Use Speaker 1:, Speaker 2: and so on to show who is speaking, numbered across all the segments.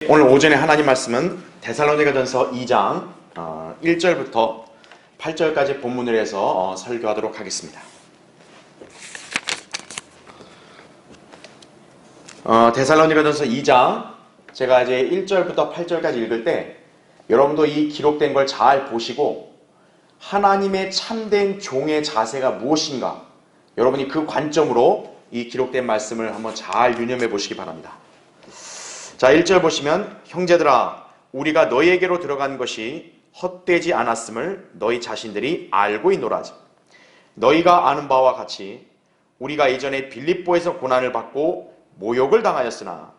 Speaker 1: 오늘 오전에 하나님 말씀은 데살로니가전서 2장 1절부터 8절까지 본문을 해서 설교하도록 하겠습니다. 데살로니가전서 2장 제가 이제 1절부터 8절까지 읽을 때 여러분도 이 기록된 걸 잘 보시고 하나님의 참된 종의 자세가 무엇인가, 여러분이 그 관점으로 이 기록된 말씀을 한번 잘 유념해 보시기 바랍니다. 자, 1절 보시면, 형제들아 우리가 너희에게로 들어간 것이 헛되지 않았음을 너희 자신들이 알고 있노라. 너희가 아는 바와 같이 우리가 이전에 빌립보에서 고난을 받고 모욕을 당하였으나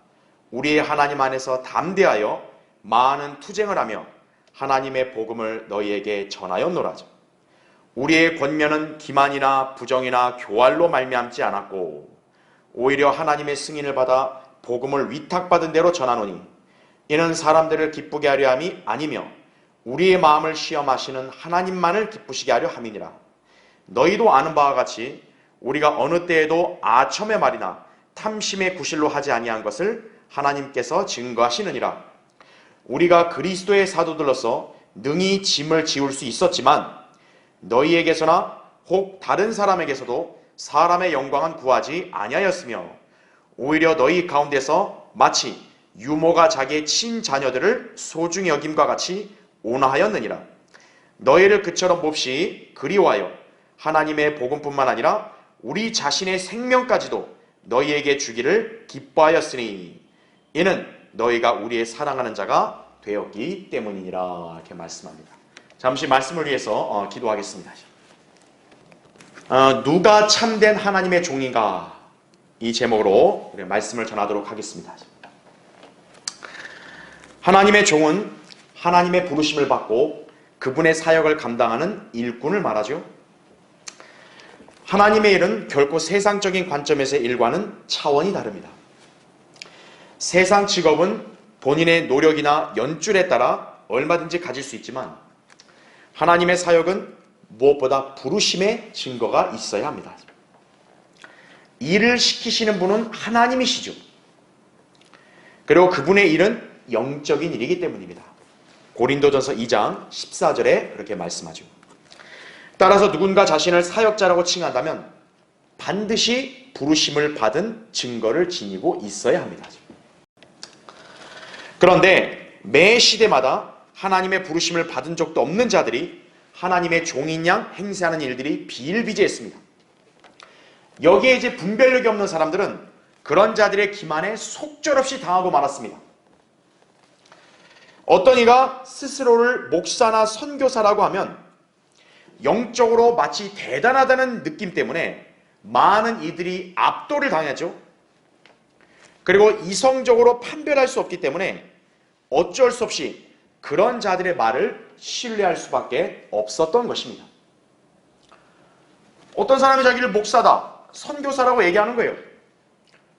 Speaker 1: 우리의 하나님 안에서 담대하여 많은 투쟁을 하며 하나님의 복음을 너희에게 전하였노라. 우리의 권면은 기만이나 부정이나 교활로 말미암지 않았고 오히려 하나님의 승인을 받아 복음을 위탁받은 대로 전하노니 이는 사람들을 기쁘게 하려 함이 아니며 우리의 마음을 시험하시는 하나님만을 기쁘시게 하려 함이니라. 너희도 아는 바와 같이 우리가 어느 때에도 아첨의 말이나 탐심의 구실로 하지 아니한 것을 하나님께서 증거하시느니라. 우리가 그리스도의 사도들로서 능히 짐을 지울 수 있었지만 너희에게서나 혹 다른 사람에게서도 사람의 영광은 구하지 아니하였으며 오히려 너희 가운데서 마치 유모가 자기의 친자녀들을 소중히 여김과 같이 온화하였느니라. 너희를 그처럼 몹시 그리워하여 하나님의 복음뿐만 아니라 우리 자신의 생명까지도 너희에게 주기를 기뻐하였으니 이는 너희가 우리의 사랑하는 자가 되었기 때문이니라. 이렇게 말씀합니다. 잠시 말씀을 위해서 기도하겠습니다. 누가 참된 하나님의 종인가? 이 제목으로 우리 말씀을 전하도록 하겠습니다. 하나님의 종은 하나님의 부르심을 받고 그분의 사역을 감당하는 일꾼을 말하죠. 하나님의 일은 결코 세상적인 관점에서의 일과는 차원이 다릅니다. 세상 직업은 본인의 노력이나 연줄에 따라 얼마든지 가질 수 있지만 하나님의 사역은 무엇보다 부르심의 증거가 있어야 합니다. 일을 시키시는 분은 하나님이시죠. 그리고 그분의 일은 영적인 일이기 때문입니다. 고린도전서 2장 14절에 그렇게 말씀하죠. 따라서 누군가 자신을 사역자라고 칭한다면 반드시 부르심을 받은 증거를 지니고 있어야 합니다. 그런데 매 시대마다 하나님의 부르심을 받은 적도 없는 자들이 하나님의 종인 양 행세하는 일들이 비일비재했습니다. 여기에 이제 분별력이 없는 사람들은 그런 자들의 기만에 속절없이 당하고 말았습니다. 어떤 이가 스스로를 목사나 선교사라고 하면 영적으로 마치 대단하다는 느낌 때문에 많은 이들이 압도를 당하죠. 그리고 이성적으로 판별할 수 없기 때문에 어쩔 수 없이 그런 자들의 말을 신뢰할 수밖에 없었던 것입니다. 어떤 사람이 자기를 목사다, 선교사라고 얘기하는 거예요.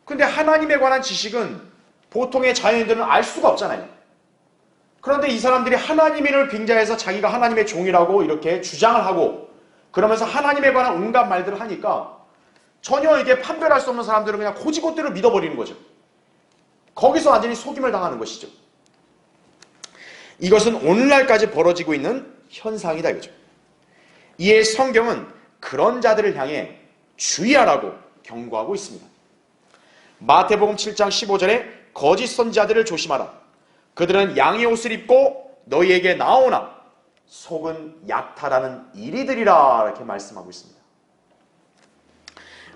Speaker 1: 근데 하나님에 관한 지식은 보통의 자연인들은 알 수가 없잖아요. 그런데 이 사람들이 하나님의 일을 빙자해서 자기가 하나님의 종이라고 이렇게 주장을 하고 그러면서 하나님에 관한 온갖 말들을 하니까 전혀 이게 판별할 수 없는 사람들은 그냥 고지고대로 믿어버리는 거죠. 거기서 완전히 속임을 당하는 것이죠. 이것은 오늘날까지 벌어지고 있는 현상이다 이거죠. 이에 성경은 그런 자들을 향해 주의하라고 경고하고 있습니다. 마태복음 7장 15절에 거짓 선지자들을 조심하라. 그들은 양의 옷을 입고 너희에게 나오나 속은 약탈하는 이리들이라. 이렇게 말씀하고 있습니다.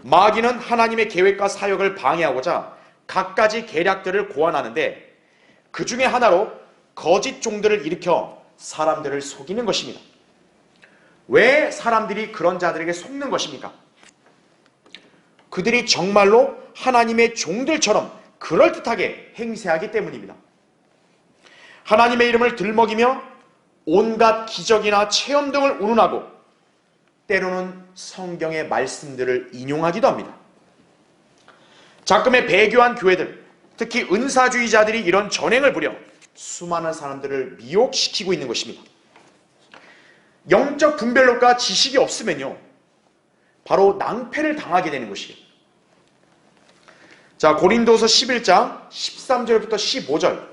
Speaker 1: 마귀는 하나님의 계획과 사역을 방해하고자 갖가지 계략들을 고안하는데 그 중에 하나로 거짓 종들을 일으켜 사람들을 속이는 것입니다. 왜 사람들이 그런 자들에게 속는 것입니까? 그들이 정말로 하나님의 종들처럼 그럴듯하게 행세하기 때문입니다. 하나님의 이름을 들먹이며 온갖 기적이나 체험 등을 운운하고 때로는 성경의 말씀들을 인용하기도 합니다. 자금에 배교한 교회들, 특히 은사주의자들이 이런 전횡을 부려 수많은 사람들을 미혹시키고 있는 것입니다. 영적 분별력과 지식이 없으면요, 바로 낭패를 당하게 되는 것이에요. 자, 고린도서 11장 13절부터 15절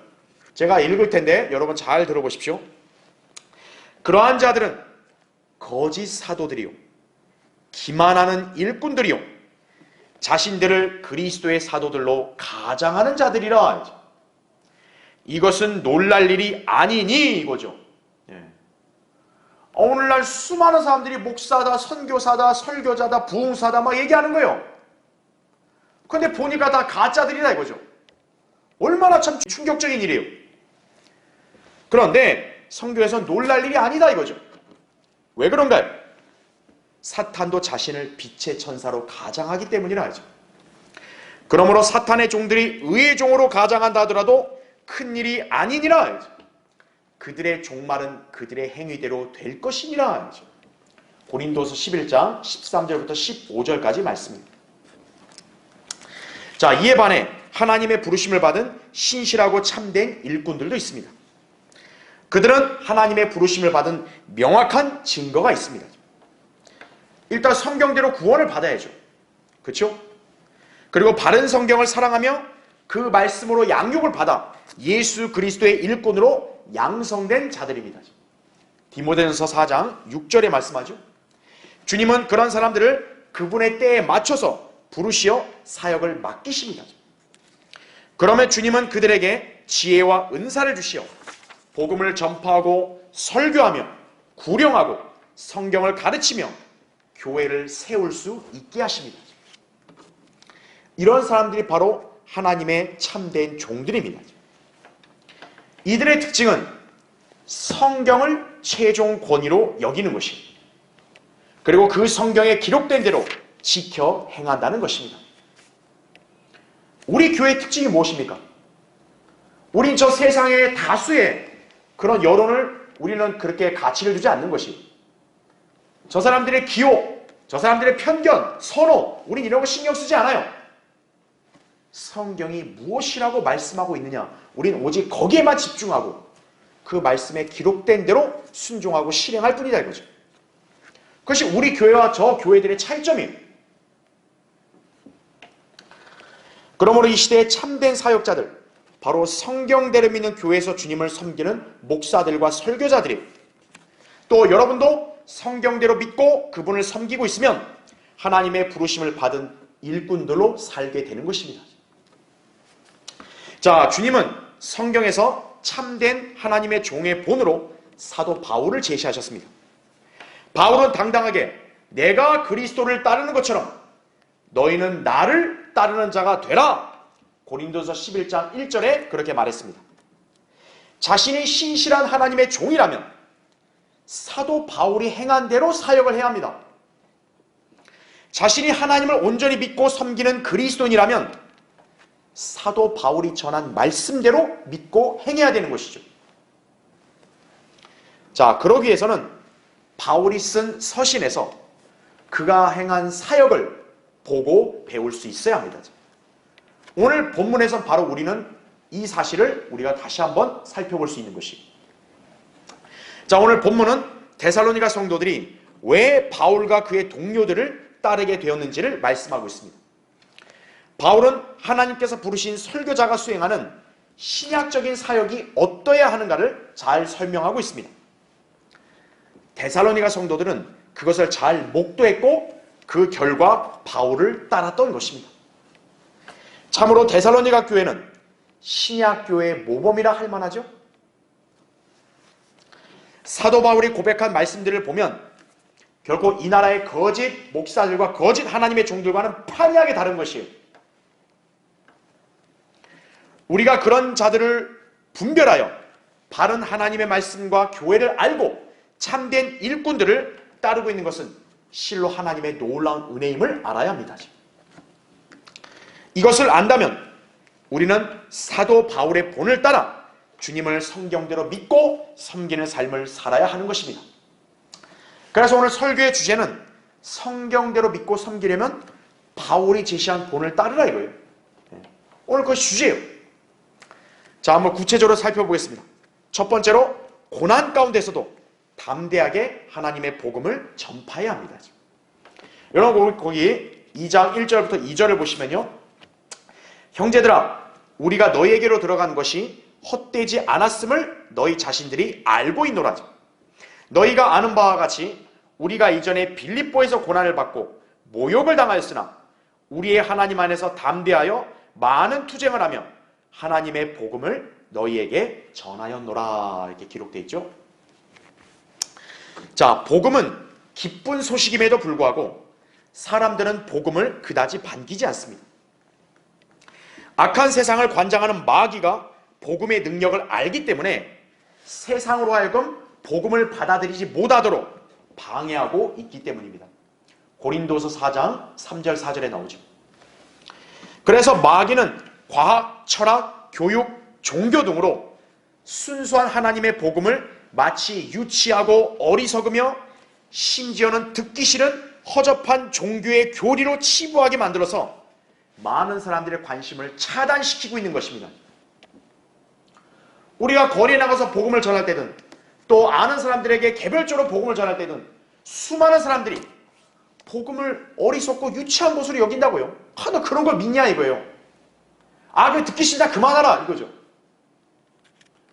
Speaker 1: 제가 읽을 텐데 여러분 잘 들어보십시오. 그러한 자들은 거짓 사도들이요, 기만하는 일꾼들이요, 자신들을 그리스도의 사도들로 가장하는 자들이라. 이것은 놀랄 일이 아니니 이거죠. 오늘날 수많은 사람들이 목사다, 선교사다, 설교자다, 부흥사다 막 얘기하는 거예요. 근데 보니까 다 가짜들이다 이거죠. 얼마나 참 충격적인 일이에요. 그런데 성경에서는 놀랄 일이 아니다 이거죠. 왜 그런가요? 사탄도 자신을 빛의 천사로 가장하기 때문이라 하죠. 그러므로 사탄의 종들이 의의 종으로 가장한다 하더라도 큰일이 아니니라 하죠. 그들의 종말은 그들의 행위대로 될 것이니라 하죠. 고린도서 11장 13절부터 15절까지 말씀입니다. 자, 이에 반해 하나님의 부르심을 받은 신실하고 참된 일꾼들도 있습니다. 그들은 하나님의 부르심을 받은 명확한 증거가 있습니다. 일단 성경대로 구원을 받아야죠. 그렇죠? 그리고 바른 성경을 사랑하며 그 말씀으로 양육을 받아 예수 그리스도의 일꾼으로 양성된 자들입니다. 디모데전서 4장 6절에 말씀하죠. 주님은 그런 사람들을 그분의 때에 맞춰서 부르시어 사역을 맡기십니다. 그러면 주님은 그들에게 지혜와 은사를 주시어 복음을 전파하고 설교하며 구령하고 성경을 가르치며 교회를 세울 수 있게 하십니다. 이런 사람들이 바로 하나님의 참된 종들입니다. 이들의 특징은 성경을 최종 권위로 여기는 것입니다. 그리고 그 성경에 기록된 대로 지켜 행한다는 것입니다. 우리 교회의 특징이 무엇입니까? 우린 저 세상의 다수의 그런 여론을 우리는 그렇게 가치를 두지 않는 것이, 저 사람들의 기호, 저 사람들의 편견, 선호, 우린 이런 거 신경 쓰지 않아요. 성경이 무엇이라고 말씀하고 있느냐, 우린 오직 거기에만 집중하고 그 말씀에 기록된 대로 순종하고 실행할 뿐이다 이거죠. 그것이 우리 교회와 저 교회들의 차이점이에요. 그러므로 이 시대의 참된 사역자들, 바로 성경대로 믿는 교회에서 주님을 섬기는 목사들과 설교자들이에요. 또 여러분도 성경대로 믿고 그분을 섬기고 있으면 하나님의 부르심을 받은 일꾼들로 살게 되는 것입니다. 자, 주님은 성경에서 참된 하나님의 종의 본으로 사도 바울을 제시하셨습니다. 바울은 당당하게 내가 그리스도를 따르는 것처럼 너희는 나를 따르는 자가 되라. 고린도서 11장 1절에 그렇게 말했습니다. 자신이 신실한 하나님의 종이라면 사도 바울이 행한 대로 사역을 해야 합니다. 자신이 하나님을 온전히 믿고 섬기는 그리스도인이라면 사도 바울이 전한 말씀대로 믿고 행해야 되는 것이죠. 자, 그러기 위해서는 바울이 쓴 서신에서 그가 행한 사역을 보고 배울 수 있어야 합니다. 오늘 본문에서 바로 우리는 이 사실을 우리가 다시 한번 살펴볼 수 있는 것이, 자, 오늘 본문은 데살로니가 성도들이 왜 바울과 그의 동료들을 따르게 되었는지를 말씀하고 있습니다. 바울은 하나님께서 부르신 설교자가 수행하는 신약적인 사역이 어떠해야 하는가를 잘 설명하고 있습니다. 데살로니가 성도들은 그것을 잘 목도했고 그 결과 바울을 따랐던 것입니다. 참으로 데살로니가 교회는 신약교회의 모범이라 할 만하죠. 사도 바울이 고백한 말씀들을 보면 결코 이 나라의 거짓 목사들과 거짓 하나님의 종들과는 판이하게 다른 것이에요. 우리가 그런 자들을 분별하여 바른 하나님의 말씀과 교회를 알고 참된 일꾼들을 따르고 있는 것은 실로 하나님의 놀라운 은혜임을 알아야 합니다. 이것을 안다면 우리는 사도 바울의 본을 따라 주님을 성경대로 믿고 섬기는 삶을 살아야 하는 것입니다. 그래서 오늘 설교의 주제는 성경대로 믿고 섬기려면 바울이 제시한 본을 따르라 이거예요. 오늘 그것이 주제예요. 자, 한번 구체적으로 살펴보겠습니다. 첫 번째로 고난 가운데서도 담대하게 하나님의 복음을 전파해야 합니다. 여러분 거기 2장 1절부터 2절을 보시면요, 형제들아 우리가 너희에게로 들어간 것이 헛되지 않았음을 너희 자신들이 알고 있노라. 너희가 아는 바와 같이 우리가 이전에 빌립보에서 고난을 받고 모욕을 당하였으나 우리의 하나님 안에서 담대하여 많은 투쟁을 하며 하나님의 복음을 너희에게 전하였노라. 이렇게 기록되어 있죠. 자, 복음은 기쁜 소식임에도 불구하고 사람들은 복음을 그다지 반기지 않습니다. 악한 세상을 관장하는 마귀가 복음의 능력을 알기 때문에 세상으로 하여금 복음을 받아들이지 못하도록 방해하고 있기 때문입니다. 고린도서 4장 3절 4절에 나오죠. 그래서 마귀는 과학, 철학, 교육, 종교 등으로 순수한 하나님의 복음을 마치 유치하고 어리석으며 심지어는 듣기 싫은 허접한 종교의 교리로 치부하게 만들어서 많은 사람들의 관심을 차단시키고 있는 것입니다. 우리가 거리에 나가서 복음을 전할 때든 또 아는 사람들에게 개별적으로 복음을 전할 때든 수많은 사람들이 복음을 어리석고 유치한 것으로 여긴다고요. 너 그런 걸 믿냐 이거예요. 그 듣기 싫다 그만하라 이거죠.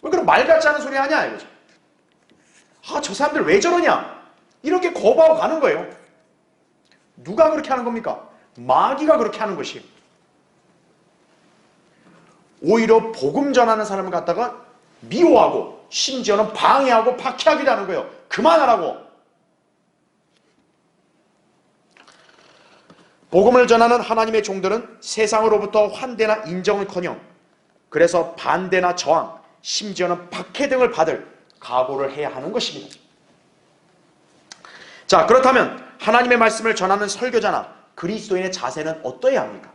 Speaker 1: 왜 그런 말 같지 않은 소리 하냐 이거죠. 저 사람들 왜 저러냐 이렇게 거부하고 가는 거예요. 누가 그렇게 하는 겁니까? 마귀가 그렇게 하는 것이에요. 오히려 복음 전하는 사람을 갖다가 미워하고 심지어는 방해하고 박해하기도 하는 거예요. 그만하라고. 복음을 전하는 하나님의 종들은 세상으로부터 환대나 인정을커녕 그래서 반대나 저항, 심지어는 박해 등을 받을 각오를 해야 하는 것입니다. 자, 그렇다면 하나님의 말씀을 전하는 설교자나 그리스도인의 자세는 어떠해야 합니까?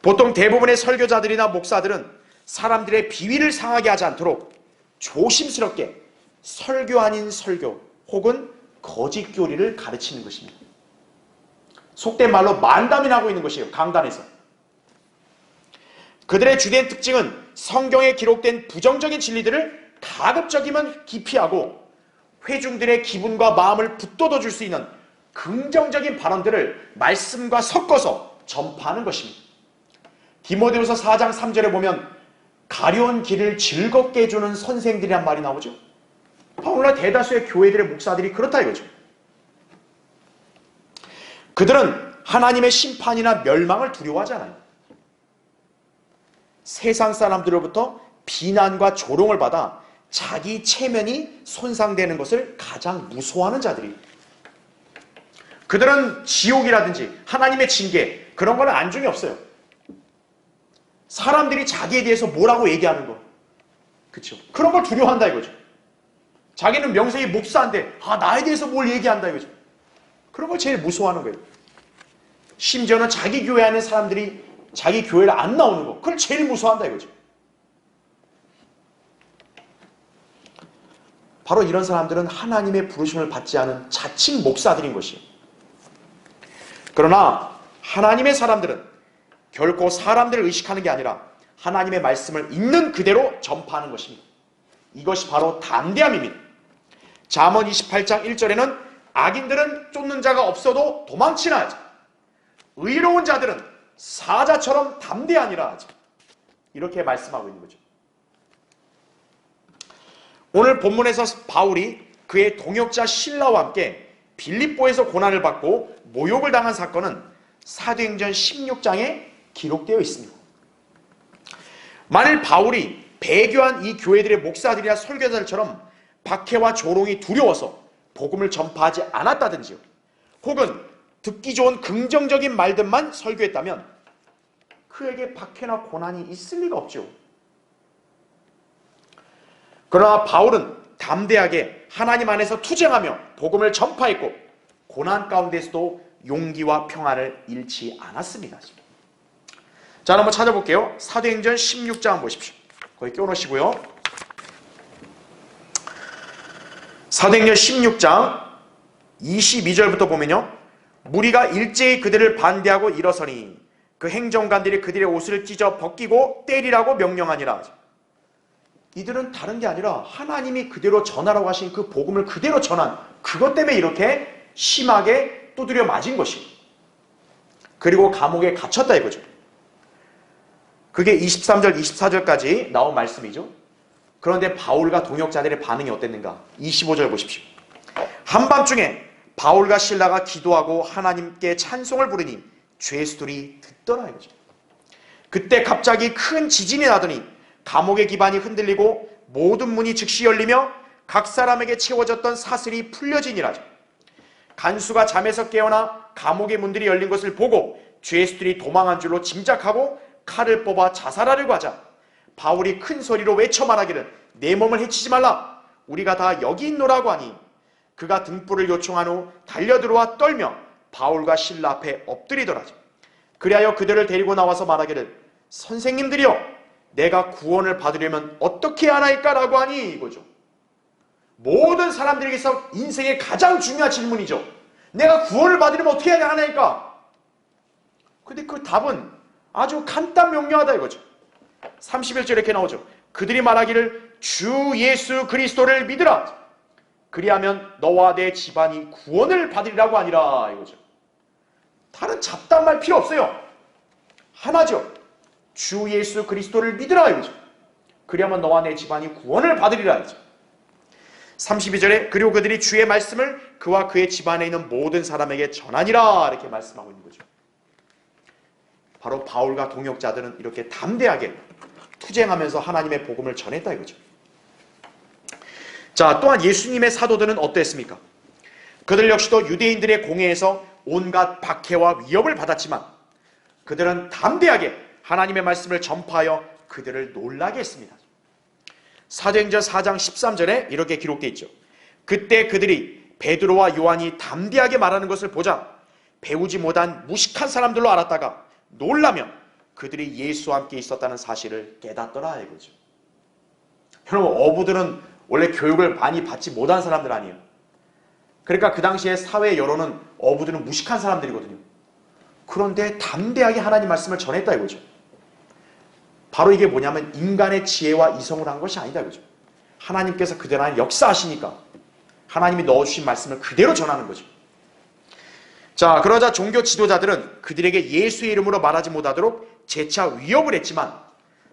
Speaker 1: 보통 대부분의 설교자들이나 목사들은 사람들의 비위를 상하게 하지 않도록 조심스럽게 설교 아닌 설교 혹은 거짓 교리를 가르치는 것입니다. 속된 말로 만담이 나고 있는 것이에요. 강단에서. 그들의 주된 특징은 성경에 기록된 부정적인 진리들을 가급적이면 기피하고 회중들의 기분과 마음을 북돋워 줄 수 있는 긍정적인 발언들을 말씀과 섞어서 전파하는 것입니다. 디모데후서 4장 3절에 보면 가려운 길을 즐겁게 해주는 선생들이란 말이 나오죠. 오늘날 대다수의 교회들의 목사들이 그렇다 이거죠. 그들은 하나님의 심판이나 멸망을 두려워하지 않아요. 세상 사람들로부터 비난과 조롱을 받아 자기 체면이 손상되는 것을 가장 무서워하는 자들이에요. 그들은 지옥이라든지 하나님의 징계 그런 거는 안중이 없어요. 사람들이 자기에 대해서 뭐라고 얘기하는 거, 그렇죠? 그런 걸 두려워한다 이거죠. 자기는 명색이 목사인데 나에 대해서 뭘 얘기한다 이거죠. 그런 걸 제일 무서워하는 거예요. 심지어는 자기 교회 안에 사람들이 자기 교회를 안 나오는 거, 그걸 제일 무서워한다 이거죠. 바로 이런 사람들은 하나님의 부르심을 받지 않은 자칭 목사들인 것이에요. 그러나 하나님의 사람들은 결코 사람들을 의식하는 게 아니라 하나님의 말씀을 있는 그대로 전파하는 것입니다. 이것이 바로 담대함입니다. 잠언 28장 1절에는 악인들은 쫓는 자가 없어도 도망치나 하지, 의로운 자들은 사자처럼 담대하니라 하지, 이렇게 말씀하고 있는 거죠. 오늘 본문에서 바울이 그의 동역자 실라와 함께 빌립보에서 고난을 받고 모욕을 당한 사건은 사도행전 16장에 기록되어 있습니다. 만일 바울이 배교한 이 교회들의 목사들이나 설교자들처럼 박해와 조롱이 두려워서 복음을 전파하지 않았다든지요, 혹은 듣기 좋은 긍정적인 말들만 설교했다면 그에게 박해나 고난이 있을 리가 없죠. 그러나 바울은 담대하게 하나님 안에서 투쟁하며 복음을 전파했고 고난 가운데서도 용기와 평안을 잃지 않았습니다. 자, 한번 찾아볼게요. 사도행전 16장 보십시오. 거기 껴놓으시고요. 사도행전 16장 22절부터 보면요, 무리가 일제히 그들을 반대하고 일어서니 그 행정관들이 그들의 옷을 찢어 벗기고 때리라고 명령하니라. 이들은 다른 게 아니라 하나님이 그대로 전하라고 하신 그 복음을 그대로 전한 그것 때문에 이렇게 심하게 두드려 맞은 것이, 그리고 감옥에 갇혔다 이거죠. 그게 23절, 24절까지 나온 말씀이죠. 그런데 바울과 동역자들의 반응이 어땠는가? 25절 보십시오. 한밤중에 바울과 실라가 기도하고 하나님께 찬송을 부르니 죄수들이 듣더라 이거죠. 그때 갑자기 큰 지진이 나더니 감옥의 기반이 흔들리고 모든 문이 즉시 열리며 각 사람에게 채워졌던 사슬이 풀려지니라죠. 간수가 잠에서 깨어나 감옥의 문들이 열린 것을 보고 죄수들이 도망한 줄로 짐작하고 칼을 뽑아 자살하려고 하자 바울이 큰 소리로 외쳐 말하기를 내 몸을 해치지 말라. 우리가 다 여기 있노라고 하니 그가 등불을 요청한 후 달려들어와 떨며 바울과 실라 앞에 엎드리더라죠. 그리하여 그들을 데리고 나와서 말하기를 선생님들이여 내가 구원을 받으려면 어떻게 하나이까? 라고 하니 이거죠. 모든 사람들에게서 인생의 가장 중요한 질문이죠. 내가 구원을 받으려면 어떻게 해야 하나이까? 근데 그 답은 아주 간단 명료하다 이거죠. 31절 이렇게 나오죠. 그들이 말하기를 주 예수 그리스도를 믿으라. 그리하면 너와 내 집안이 구원을 받으리라고 하니라 이거죠. 다른 잡다한 말 필요 없어요. 하나죠. 주 예수 그리스도를 믿으라 이거죠. 그리하면 너와 내 집안이 구원을 받으리라 이거죠. 32절에 그리고 그들이 주의 말씀을 그와 그의 집안에 있는 모든 사람에게 전하니라 이렇게 말씀하고 있는 거죠. 바로 바울과 동역자들은 이렇게 담대하게 투쟁하면서 하나님의 복음을 전했다 이거죠. 자, 또한 예수님의 사도들은 어땠습니까? 그들 역시도 유대인들의 공회에서 온갖 박해와 위협을 받았지만 그들은 담대하게 하나님의 말씀을 전파하여 그들을 놀라게 했습니다. 사도행전 4장 13절에 이렇게 기록되어 있죠. 그때 그들이 베드로와 요한이 담대하게 말하는 것을 보자 배우지 못한 무식한 사람들로 알았다가 놀라며 그들이 예수와 함께 있었다는 사실을 깨닫더라 이거죠. 여러분, 어부들은 원래 교육을 많이 받지 못한 사람들 아니에요. 그러니까 그 당시에 사회 여론은 어부들은 무식한 사람들이거든요. 그런데 담대하게 하나님 말씀을 전했다 이거죠. 바로 이게 뭐냐면 인간의 지혜와 이성을 한 것이 아니다 이거죠. 하나님께서 그들 안에 역사하시니까 하나님이 넣어주신 말씀을 그대로 전하는 거죠. 자, 그러자 종교 지도자들은 그들에게 예수의 이름으로 말하지 못하도록 재차 위협을 했지만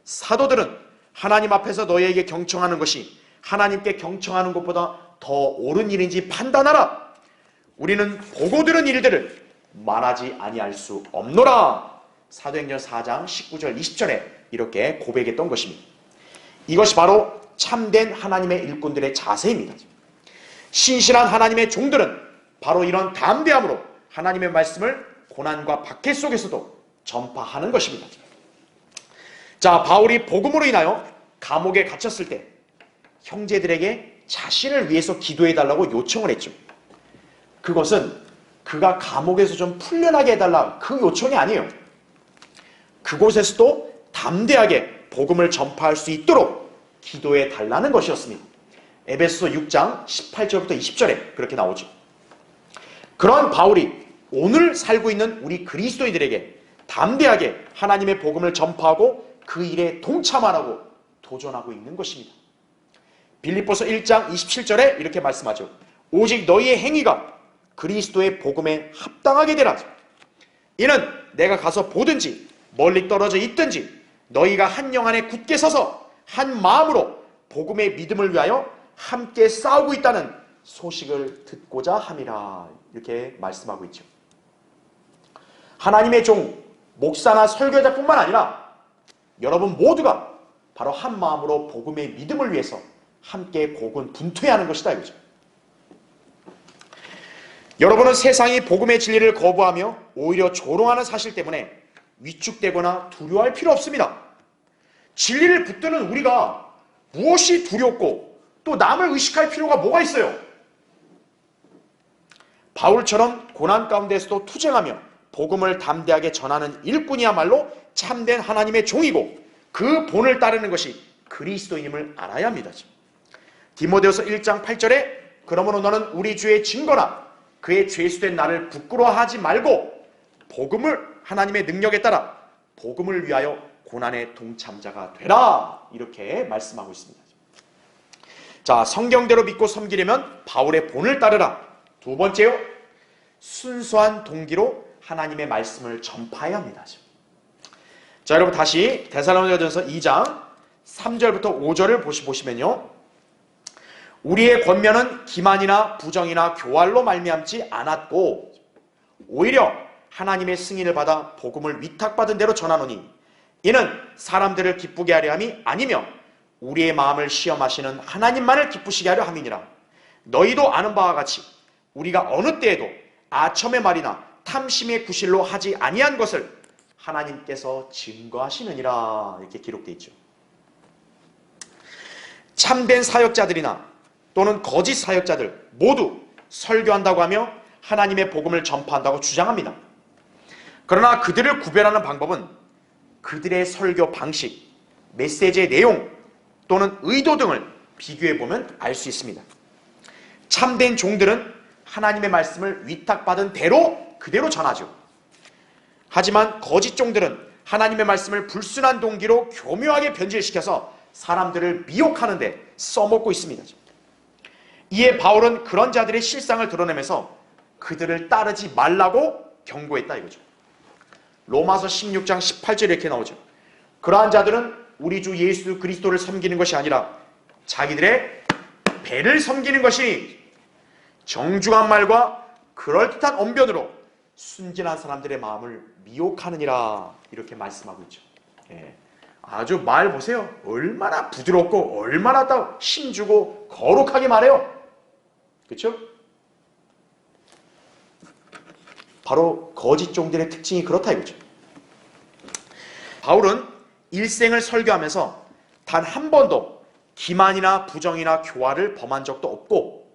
Speaker 1: 사도들은 하나님 앞에서 너희에게 경청하는 것이 하나님께 경청하는 것보다 더 옳은 일인지 판단하라. 우리는 보고 들은 일들을 말하지 아니할 수 없노라. 사도행전 4장 19절 20절에 이렇게 고백했던 것입니다. 이것이 바로 참된 하나님의 일꾼들의 자세입니다. 신실한 하나님의 종들은 바로 이런 담대함으로 하나님의 말씀을 고난과 박해 속에서도 전파하는 것입니다. 자, 바울이 복음으로 인하여 감옥에 갇혔을 때 형제들에게 자신을 위해서 기도해달라고 요청을 했죠. 그것은 그가 감옥에서 좀 풀려나게 해달라 그 요청이 아니에요. 그곳에서도 담대하게 복음을 전파할 수 있도록 기도해 달라는 것이었습니다. 에베소서 6장 18절부터 20절에 그렇게 나오죠. 그런 바울이 오늘 살고 있는 우리 그리스도인들에게 담대하게 하나님의 복음을 전파하고 그 일에 동참하라고 도전하고 있는 것입니다. 빌립보서 1장 27절에 이렇게 말씀하죠. 오직 너희의 행위가 그리스도의 복음에 합당하게 되라. 이는 내가 가서 보든지 멀리 떨어져 있든지 너희가 한 영 안에 굳게 서서 한 마음으로 복음의 믿음을 위하여 함께 싸우고 있다는 소식을 듣고자 함이라. 이렇게 말씀하고 있죠. 하나님의 종, 목사나 설교자뿐만 아니라 여러분 모두가 바로 한 마음으로 복음의 믿음을 위해서 함께 고군분투해야 것이다 이거죠. 여러분은 세상이 복음의 진리를 거부하며 오히려 조롱하는 사실 때문에 위축되거나 두려워할 필요 없습니다. 진리를 붙드는 우리가 무엇이 두렵고 또 남을 의식할 필요가 뭐가 있어요? 바울처럼 고난 가운데서도 투쟁하며 복음을 담대하게 전하는 일꾼이야말로 참된 하나님의 종이고 그 본을 따르는 것이 그리스도인임을 알아야 합니다. 디모데후서 1장 8절에 그러므로 너는 우리 주의 증거나 그의 죄수된 나를 부끄러워하지 말고 복음을 하나님의 능력에 따라 복음을 위하여 고난의 동참자가 되라. 이렇게 말씀하고 있습니다. 자, 성경대로 믿고 섬기려면 바울의 본을 따르라. 두 번째요, 순수한 동기로 하나님의 말씀을 전파해야 합니다. 자, 여러분 다시 데살로니가전서 2장 3절부터 5절을 보시면요. 우리의 권면은 기만이나 부정이나 교활로 말미암지 않았고 오히려 하나님의 승인을 받아 복음을 위탁받은 대로 전하노니 이는 사람들을 기쁘게 하려 함이 아니며 우리의 마음을 시험하시는 하나님만을 기쁘시게 하려 함이니라. 너희도 아는 바와 같이 우리가 어느 때에도 아첨의 말이나 탐심의 구실로 하지 아니한 것을 하나님께서 증거하시느니라. 이렇게 기록되어 있죠. 참된 사역자들이나 또는 거짓 사역자들 모두 설교한다고 하며 하나님의 복음을 전파한다고 주장합니다. 그러나 그들을 구별하는 방법은 그들의 설교 방식, 메시지의 내용 또는 의도 등을 비교해보면 알 수 있습니다. 참된 종들은 하나님의 말씀을 위탁받은 대로 그대로 전하죠. 하지만 거짓 종들은 하나님의 말씀을 불순한 동기로 교묘하게 변질시켜서 사람들을 미혹하는 데 써먹고 있습니다. 이에 바울은 그런 자들의 실상을 드러내면서 그들을 따르지 말라고 경고했다 이거죠. 로마서 16장 18절 이렇게 나오죠. 그러한 자들은 우리 주 예수 그리스도를 섬기는 것이 아니라 자기들의 배를 섬기는 것이 정중한 말과 그럴듯한 언변으로 순진한 사람들의 마음을 미혹하느니라 이렇게 말씀하고 있죠. 예. 아주 말 보세요. 얼마나 부드럽고 얼마나 딱 힘주고 거룩하게 말해요. 그렇죠? 바로 거짓 종들의 특징이 그렇다 이거죠. 바울은 일생을 설교하면서 단 한 번도 기만이나 부정이나 교활을 범한 적도 없고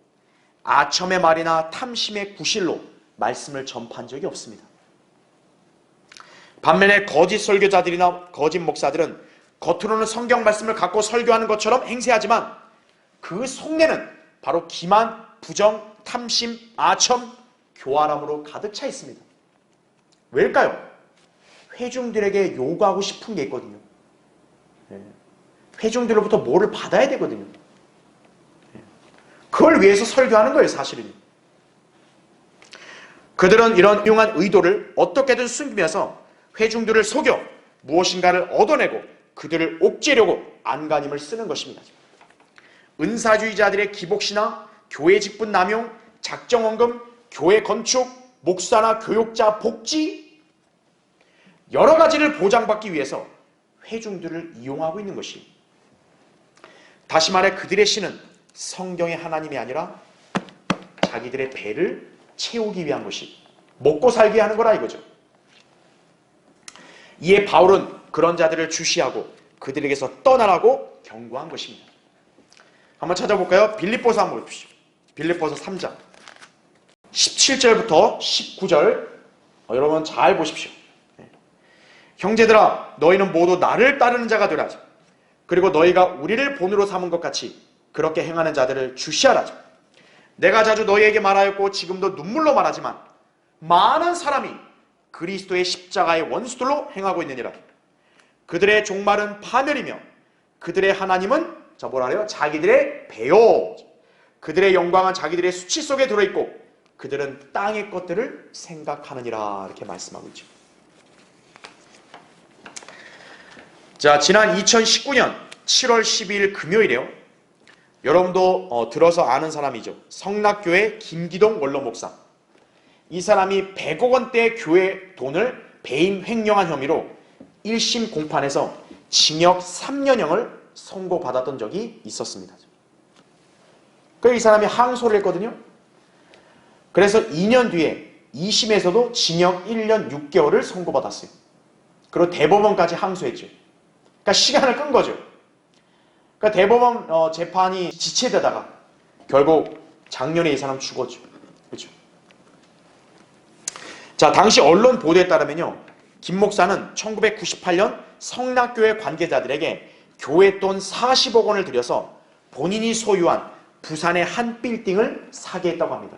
Speaker 1: 아첨의 말이나 탐심의 구실로 말씀을 전파한 적이 없습니다. 반면에 거짓 설교자들이나 거짓 목사들은 겉으로는 성경 말씀을 갖고 설교하는 것처럼 행세하지만 그 속내는 바로 기만, 부정, 탐심, 아첨, 교활함으로 가득 차 있습니다. 왜일까요? 회중들에게 요구하고 싶은 게 있거든요. 회중들로부터 뭐를 받아야 되거든요. 그걸 위해서 설교하는 거예요, 사실은. 그들은 이런 흉한 의도를 어떻게든 숨기면서 회중들을 속여 무엇인가를 얻어내고 그들을 옥죄려고 안간힘을 쓰는 것입니다. 은사주의자들의 기복신앙, 교회 직분 남용, 작정원금, 교회 건축, 목사나 교육자 복지 여러 가지를 보장받기 위해서 회중들을 이용하고 있는 것이 다시 말해 그들의 신은 성경의 하나님이 아니라 자기들의 배를 채우기 위한 것이 먹고 살게 하는 거라 이거죠. 이에 바울은 그런 자들을 주시하고 그들에게서 떠나라고 경고한 것입니다. 한번 찾아볼까요? 빌립보서 한번 보십시오. 빌립보서 3장 17절부터 19절 여러분 잘 보십시오. 형제들아 너희는 모두 나를 따르는 자가 되라. 그리고 너희가 우리를 본으로 삼은 것 같이 그렇게 행하는 자들을 주시하라. 내가 자주 너희에게 말하였고 지금도 눈물로 말하지만 많은 사람이 그리스도의 십자가의 원수들로 행하고 있느니라. 그들의 종말은 파멸이며 그들의 하나님은 뭐라 그래요? 자기들의 배요. 그들의 영광은 자기들의 수치 속에 들어있고 그들은 땅의 것들을 생각하느니라. 이렇게 말씀하고 있죠. 자, 지난 2019년 7월 12일 금요일에요. 여러분도 들어서 아는 사람이죠. 성락교회 김기동 원로 목사. 이 사람이 100억 원대 교회 돈을 배임 횡령한 혐의로 1심 공판에서 징역 3년형을 선고받았던 적이 있었습니다. 그래서 이 사람이 항소를 했거든요. 그래서 2년 뒤에 2심에서도 징역 1년 6개월을 선고받았어요. 그리고 대법원까지 항소했죠. 그러니까 시간을 끈 거죠. 그러니까 대법원 재판이 지체되다가 결국 작년에 이 사람 죽었죠. 그렇죠? 자, 당시 언론 보도에 따르면요. 김 목사는 1998년 성락교회 관계자들에게 교회 돈 40억 원을 들여서 본인이 소유한 부산의 한 빌딩을 사게 했다고 합니다.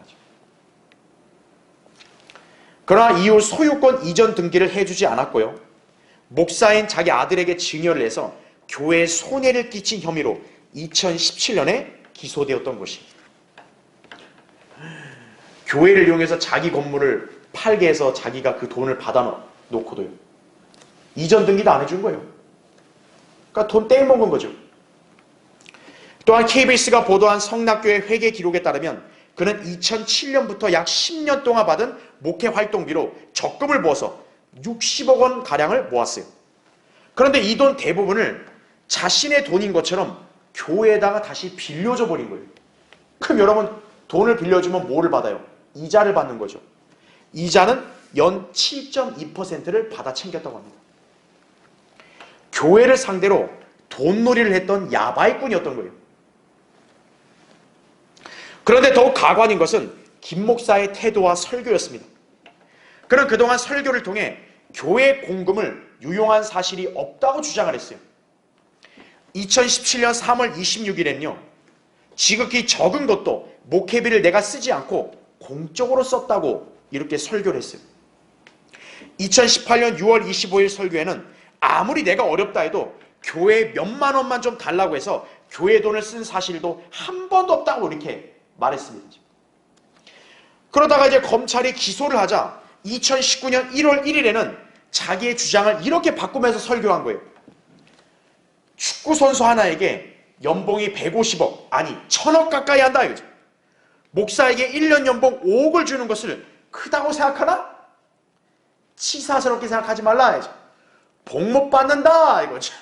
Speaker 1: 그러나 이후 소유권 이전 등기를 해주지 않았고요. 목사인 자기 아들에게 증여를 해서 교회에 손해를 끼친 혐의로 2017년에 기소되었던 것입니다. 교회를 이용해서 자기 건물을 팔게 해서 자기가 그 돈을 받아놓고도요. 이전 등기도 안 해준 거예요. 그러니까 돈 떼먹은 거죠. 또한 KBS가 보도한 성낙교회 회계 기록에 따르면 그는 2007년부터 약 10년 동안 받은 목회 활동비로 적금을 모아서 60억 원 가량을 모았어요. 그런데 이 돈 대부분을 자신의 돈인 것처럼 교회에다가 다시 빌려줘 버린 거예요. 그럼 여러분, 돈을 빌려주면 뭐를 받아요? 이자를 받는 거죠. 이자는 연 7.2%를 받아 챙겼다고 합니다. 교회를 상대로 돈놀이를 했던 야바이꾼이었던 거예요. 그런데 더욱 가관인 것은 김 목사의 태도와 설교였습니다. 그는 그동안 설교를 통해 교회 공금을 유용한 사실이 없다고 주장을 했어요. 2017년 3월 26일엔요. 지극히 적은 것도 목회비를 내가 쓰지 않고 공적으로 썼다고 이렇게 설교를 했어요. 2018년 6월 25일 설교에는 아무리 내가 어렵다 해도 교회에 몇만 원만 좀 달라고 해서 교회 돈을 쓴 사실도 한 번도 없다고 이렇게 말했습니다. 그러다가 이제 검찰이 기소를 하자 2019년 1월 1일에는 자기의 주장을 이렇게 바꾸면서 설교한 거예요. 축구 선수 하나에게 연봉이 150억, 아니 1000억 가까이 한다 이거죠. 목사에게 1년 연봉 5억을 주는 것을 크다고 생각하나? 치사스럽게 생각하지 말라 이거죠. 복 못 받는다 이거죠.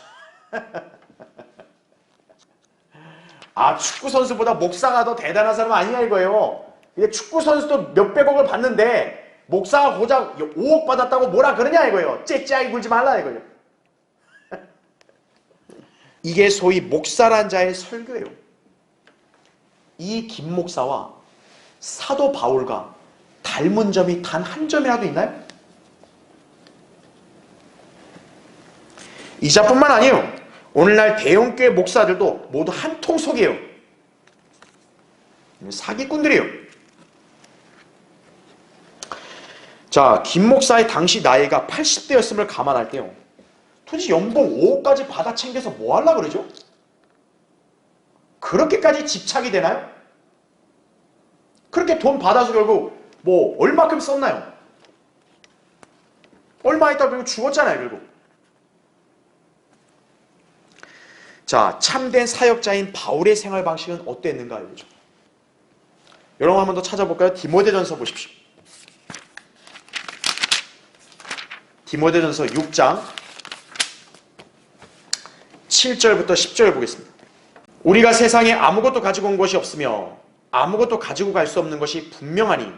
Speaker 1: 아, 축구 선수보다 목사가 더 대단한 사람 아니냐 이거예요. 축구 선수도 몇백억을 받는데 목사가 고작 5억 받았다고 뭐라 그러냐 이거예요. 째째하게 굴지 말라 이거예요. 이게 소위 목사란 자의 설교예요. 이 김 목사와 사도 바울과 닮은 점이 단 한 점이라도 있나요? 이자뿐만 아니에요. 오늘날 대형교회 목사들도 모두 한 통 속이에요. 사기꾼들이에요. 자, 김 목사의 당시 나이가 80대였음을 감안할 때요. 도대체 연봉 5억까지 받아 챙겨서 뭐 하려고 그러죠? 그렇게까지 집착이 되나요? 그렇게 돈 받아서 결국 뭐 얼마큼 썼나요? 얼마 있다 결국 죽었잖아요, 결국. 자, 참된 사역자인 바울의 생활 방식은 어땠는가 이거죠. 여러분 한 번 더 찾아볼까요? 디모데전서 보십시오. 디모데전서 6장 7절부터 10절 보겠습니다. 우리가 세상에 아무것도 가지고 온 것이 없으며 아무것도 가지고 갈 수 없는 것이 분명하니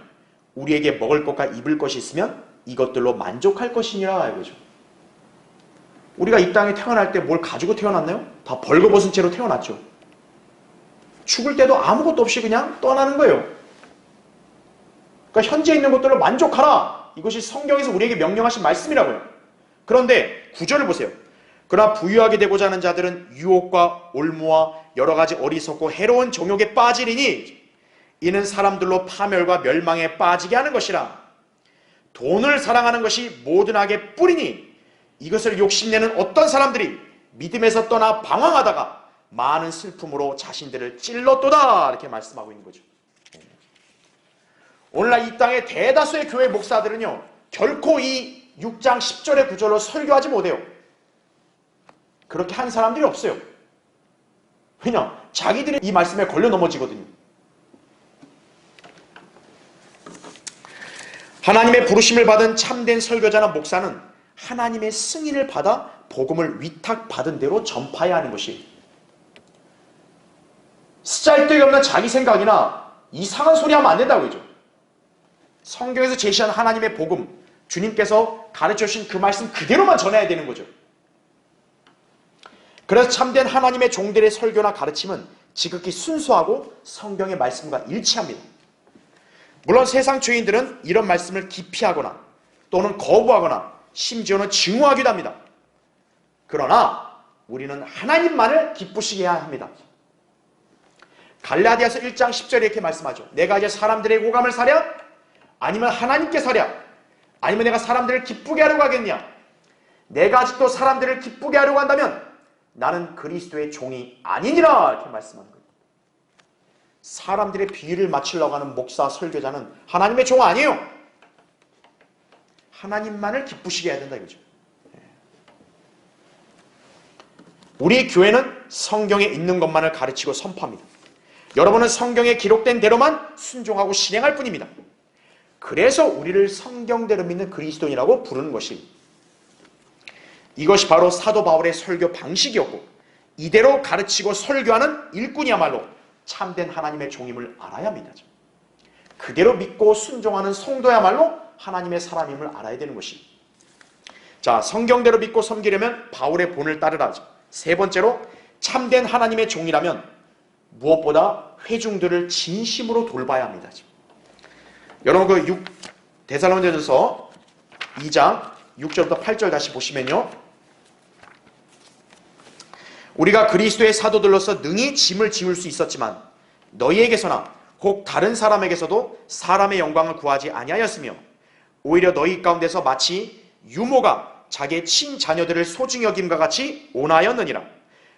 Speaker 1: 우리에게 먹을 것과 입을 것이 있으면 이것들로 만족할 것이니라 이거죠. 우리가 이 땅에 태어날 때 뭘 가지고 태어났나요? 다 벌거벗은 채로 태어났죠. 죽을 때도 아무것도 없이 그냥 떠나는 거예요. 그러니까 현재 있는 것들로 만족하라. 이것이 성경에서 우리에게 명령하신 말씀이라고요. 그런데 9절을 보세요. 그러나 부유하게 되고자 하는 자들은 유혹과 올무와 여러 가지 어리석고 해로운 정욕에 빠지리니 이는 사람들로 파멸과 멸망에 빠지게 하는 것이라. 돈을 사랑하는 것이 모든 악의 뿌리니 이것을 욕심내는 어떤 사람들이 믿음에서 떠나 방황하다가 많은 슬픔으로 자신들을 찔렀도다 이렇게 말씀하고 있는 거죠. 오늘날 이 땅의 대다수의 교회 목사들은요 결코 이 6장 10절의 구절로 설교하지 못해요. 그렇게 한 사람들이 없어요. 왜냐? 자기들이 이 말씀에 걸려 넘어지거든요. 하나님의 부르심을 받은 참된 설교자나 목사는 하나님의 승인을 받아 복음을 위탁받은 대로 전파해야 하는 것이 쓰잘데기 없는 자기 생각이나 이상한 소리 하면 안 된다고 그러죠. 성경에서 제시한 하나님의 복음, 주님께서 가르쳐 주신 그 말씀 그대로만 전해야 되는 거죠. 그래서 참된 하나님의 종들의 설교나 가르침은 지극히 순수하고 성경의 말씀과 일치합니다. 물론 세상 죄인들은 이런 말씀을 기피하거나 또는 거부하거나 심지어는 증오하기도 합니다. 그러나 우리는 하나님만을 기쁘시게 해야 합니다. 갈라디아서 1장 10절에 이렇게 말씀하죠. 내가 이제 사람들의 호감을 사랴? 아니면 하나님께 사랴? 아니면 내가 사람들을 기쁘게 하려고 하겠냐? 내가 아직도 사람들을 기쁘게 하려고 한다면 나는 그리스도의 종이 아니니라 이렇게 말씀하는 거예요. 사람들의 비위를 맞추려고 하는 목사, 설교자는 하나님의 종 아니에요. 하나님만을 기쁘시게 해야 된다 이거죠. 우리 교회는 성경에 있는 것만을 가르치고 선포합니다. 여러분은 성경에 기록된 대로만 순종하고 실행할 뿐입니다. 그래서 우리를 성경대로 믿는 그리스도인이라고 부르는 것이, 이것이 바로 사도 바울의 설교 방식이었고, 이대로 가르치고 설교하는 일꾼이야말로 참된 하나님의 종임을 알아야 합니다. 그대로 믿고 순종하는 성도야말로 하나님의 사람임을 알아야 되는 것이, 자, 성경대로 믿고 섬기려면 바울의 본을 따르라 하죠. 세 번째로, 참된 하나님의 종이라면 무엇보다 회중들을 진심으로 돌봐야 합니다. 여러분 그 데살로니가전서 2장 6절부터 8절 다시 보시면요, 우리가 그리스도의 사도들로서 능히 짐을 지울 수 있었지만 너희에게서나 혹 다른 사람에게서도 사람의 영광을 구하지 아니하였으며 오히려 너희 가운데서 마치 유모가 자기의 친자녀들을 소중히 여김과 같이 온하였느니라.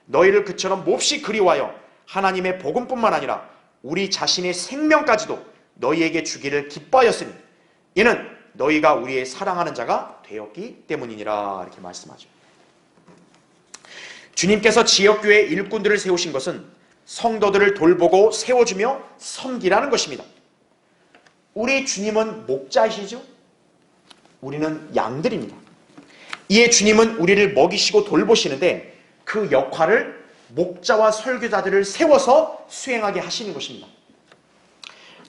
Speaker 1: 너희를 그처럼 몹시 그리워하여 하나님의 복음뿐만 아니라 우리 자신의 생명까지도 너희에게 주기를 기뻐하였으니 이는 너희가 우리의 사랑하는 자가 되었기 때문이니라. 이렇게 말씀하죠. 주님께서 지역교회 일꾼들을 세우신 것은 성도들을 돌보고 세워주며 섬기라는 것입니다. 우리 주님은 목자이시죠? 우리는 양들입니다. 이에 주님은 우리를 먹이시고 돌보시는데 그 역할을 목자와 설교자들을 세워서 수행하게 하시는 것입니다.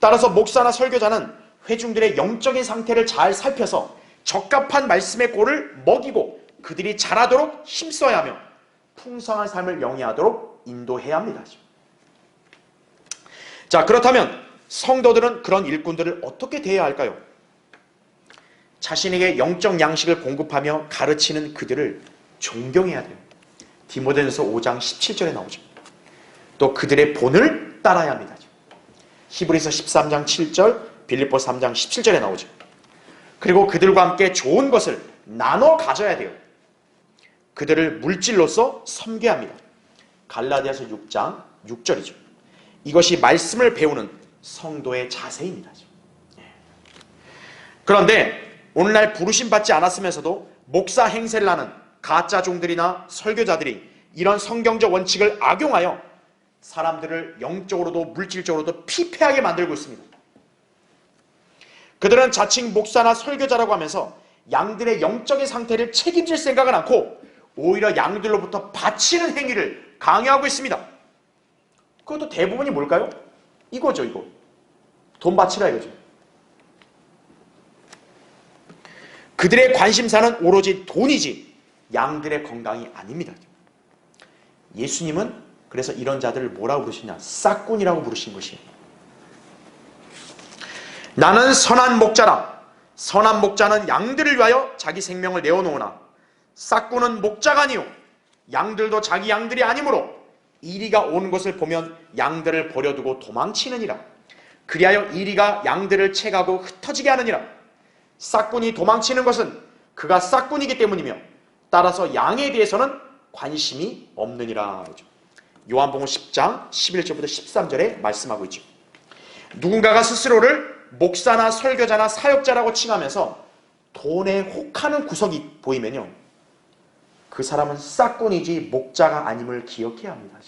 Speaker 1: 따라서 목사나 설교자는 회중들의 영적인 상태를 잘 살펴서 적합한 말씀의 꼴을 먹이고 그들이 자라도록 힘써야 하며 풍성한 삶을 영위하도록 인도해야 합니다. 자, 그렇다면 성도들은 그런 일꾼들을 어떻게 대해야 할까요? 자신에게 영적 양식을 공급하며 가르치는 그들을 존경해야 돼요. 디모데전서 5장 17절에 나오죠. 또 그들의 본을 따라야 합니다. 히브리서 13장 7절, 빌립보 3장 17절에 나오죠. 그리고 그들과 함께 좋은 것을 나눠 가져야 돼요. 그들을 물질로서 섬겨야 합니다. 갈라디아서 6장 6절이죠. 이것이 말씀을 배우는 성도의 자세입니다. 그런데 오늘날 부르심 받지 않았으면서도 목사 행세를 하는 가짜 종들이나 설교자들이 이런 성경적 원칙을 악용하여 사람들을 영적으로도 물질적으로도 피폐하게 만들고 있습니다. 그들은 자칭 목사나 설교자라고 하면서 양들의 영적인 상태를 책임질 생각은 않고 오히려 양들로부터 바치는 행위를 강요하고 있습니다. 그것도 대부분이 뭘까요? 이거죠, 이거. 돈 바치라 이거죠. 그들의 관심사는 오로지 돈이지 양들의 건강이 아닙니다. 예수님은 그래서 이런 자들을 뭐라고 부르시냐? 싹꾼이라고 부르신 것이에요. 나는 선한 목자라. 선한 목자는 양들을 위하여 자기 생명을 내어놓으나 싹꾼은 목자가 아니요 양들도 자기 양들이 아니므로 이리가 오는 것을 보면 양들을 버려두고 도망치느니라. 그리하여 이리가 양들을 채가고 흩어지게 하느니라. 싹꾼이 도망치는 것은 그가 싹꾼이기 때문이며 따라서 양에 대해서는 관심이 없느니라. 요한복음 10장 11절부터 13절에 말씀하고 있죠. 누군가가 스스로를 목사나 설교자나 사역자라고 칭하면서 돈에 혹하는 구석이 보이면요, 그 사람은 싹꾼이지 목자가 아님을 기억해야 합니다.